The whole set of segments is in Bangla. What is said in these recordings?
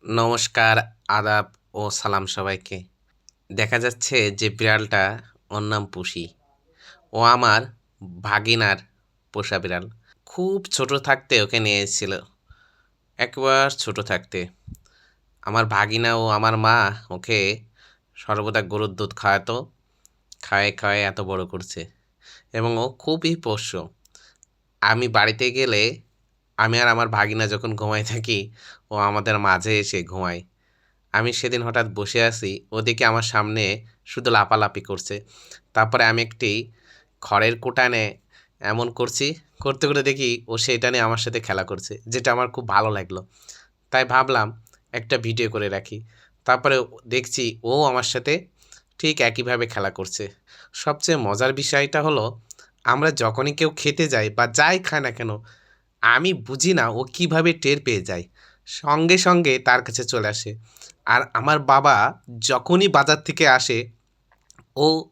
নমস্কার, আদাব ও সালাম সবাইকে। দেখা যাচ্ছে যে বিড়ালটা ওর নাম পুষি। ও আমার ভাগিনার পোষা বিড়াল। খুব ছোট থাকতে ওকে নিয়ে এসেছিল। একবার ছোট থাকতে। আমার ভাগিনা ও আমার মা ওকে সর্বদা গরুর দুধ খাওয়াতো। খাওয়ায়ে, খাওয়ায়ে এত বড় করছে এবং ও খুবই পোষ্য। আমি বাড়িতে গেলে আমি আর আমার ভাগিনা যখন ঘুমায় থাকি, ও আমাদের মাঝে এসে ঘুমায়। আমি সেদিন হঠাৎ বসে আছি, ও দেখি আমার সামনে শুধু লাফালাফি করছে। তারপরে আমি একটি খড়ের কুটা এনে এমন করছি, করতে, করতে দেখি ও সেটা নিয়ে আমার সাথে খেলা করছে, যেটা আমার খুব ভালো লাগলো। তাই ভাবলাম একটা ভিডিও করে রাখি। তারপরে দেখছি ও আমার সাথে ঠিক একইভাবে খেলা করছে। সবচেয়ে মজার বিষয়টা হলো, আমরা যখনই কেউ খেতে যাই বা যাই খায় না কেন, আমি বুঝি না ও কীভাবে টের পেয়ে যায়। সঙ্গে, সঙ্গে তার কাছে চলে আসে। আর আমার বাবা যখনই বাজার থেকে আসে, ও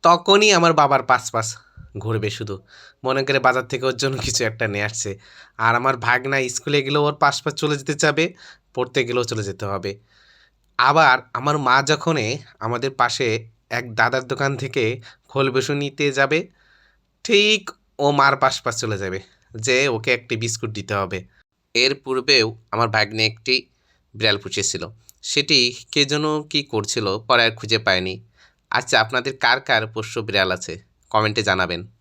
তখনই আমার বাবার পাশ ঘুরবে শুধু। মনে করে বাজার থেকে ওর জন্য কিছু একটা নিয়ে আসছে। আর আমার ভাগনা স্কুলে গেলেও ওর পাশ চলে যেতে চাবে, পড়তে গেলেও চলে যেতে হবে। আবার আমার মা যখনই আমাদের পাশে এক দাদার দোকান থেকে খোল বসু নিতে যাবে, ঠিক ও মার পাশ চলে যাবে, যে ওকে একটি বিস্কুট দিতে হবে। এর পূর্বেও আমার ভাগ্নে একটি বিড়াল পুষেছিল। সেটি কে যেন কী করছিল, পরে আর খুঁজে পায়নি। আচ্ছা, আপনাদের কার পোষ্য বিড়াল আছে? কমেন্টে জানাবেন।